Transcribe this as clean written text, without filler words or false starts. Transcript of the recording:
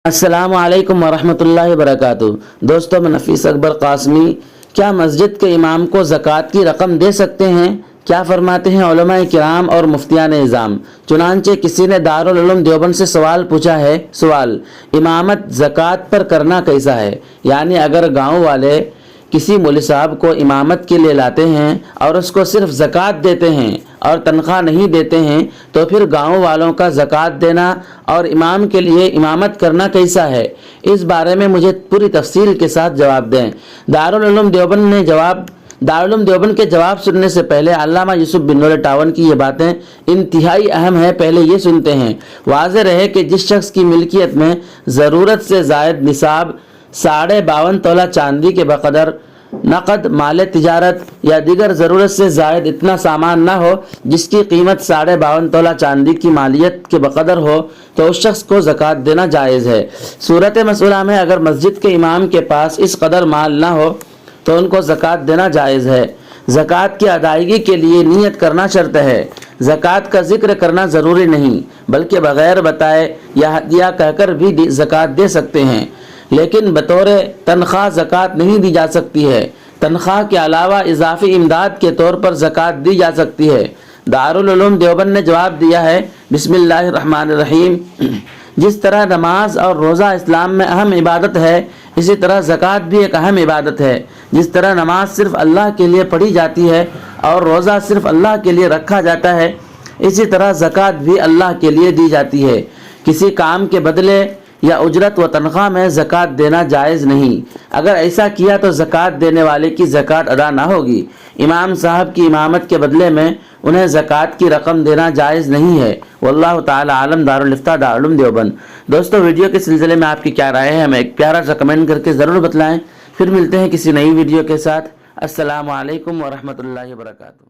السلام علیکم ورحمۃ اللہ وبرکاتہ۔ دوستو، میں نفیس اکبر قاسمی۔ کیا مسجد کے امام کو زکوٰۃ کی رقم دے سکتے ہیں؟ کیا فرماتے ہیں علماء کرام اور مفتیان اعظام؟ چنانچہ کسی نے دارالعلوم دیوبند سے سوال پوچھا ہے۔ سوال: امامت زکوٰۃ پر کرنا کیسا ہے؟ یعنی اگر گاؤں والے کسی مولوی صاحب کو امامت کے لیے لاتے ہیں اور اس کو صرف زکوٰۃ دیتے ہیں اور تنخواہ نہیں دیتے ہیں، تو پھر گاؤں والوں کا زکوٰۃ دینا اور امام کے لیے امامت کرنا کیسا ہے؟ اس بارے میں مجھے پوری تفصیل کے ساتھ جواب دیں۔ دارالعلوم دیوبند کے جواب سننے سے پہلے علامہ یوسف بن نور ٹاون کی یہ باتیں انتہائی اہم ہیں، پہلے یہ سنتے ہیں۔ واضح رہے کہ جس شخص کی ملکیت میں ضرورت سے زائد نصاب 52.5 تولہ چاندی کے بقدر نقد مال تجارت یا دیگر ضرورت سے زائد اتنا سامان نہ ہو جس کی قیمت 52.5 تولہ چاندی کی مالیت کے بقدر ہو، تو اس شخص کو زکوٰۃ دینا جائز ہے۔ صورت مسئلہ میں اگر مسجد کے امام کے پاس اس قدر مال نہ ہو تو ان کو زکوٰۃ دینا جائز ہے۔ زکوٰۃ کی ادائیگی کے لیے نیت کرنا شرط ہے۔ زکوٰۃ کا ذکر کرنا ضروری نہیں، بلکہ بغیر بتائے یا ہدیہ کہہ کر بھی زکوٰۃ دے سکتے ہیں، لیکن بطور تنخواہ زکوٰۃ نہیں دی جا سکتی ہے۔ تنخواہ کے علاوہ اضافی امداد کے طور پر زکوٰۃ دی جا سکتی ہے۔ دارالعلوم دیوبند نے جواب دیا ہے: بسم اللہ الرحمن الرحیم۔ جس طرح نماز اور روزہ اسلام میں اہم عبادت ہے، اسی طرح زکوٰۃ بھی ایک اہم عبادت ہے۔ جس طرح نماز صرف اللہ کے لیے پڑھی جاتی ہے اور روزہ صرف اللہ کے لیے رکھا جاتا ہے، اسی طرح زکوٰۃ بھی اللہ کے لیے دی جاتی ہے۔ کسی کام کے بدلے یا اجرت و تنخواہ میں زکوٰۃ دینا جائز نہیں۔ اگر ایسا کیا تو زکوٰۃ دینے والے کی زکوٰۃ ادا نہ ہوگی۔ امام صاحب کی امامت کے بدلے میں انہیں زکوٰۃ کی رقم دینا جائز نہیں ہے۔ واللہ تعالی عالم۔ دارالفتہ دارالعلوم دیوبند۔ دوستو، ویڈیو کے سلسلے میں آپ کی کیا رائے ہے؟ ہمیں ایک پیارا سا کمنٹ کر کے ضرور بتلائیں۔ پھر ملتے ہیں کسی نئی ویڈیو کے ساتھ۔ السلام علیکم ورحمۃ اللہ وبرکاتہ۔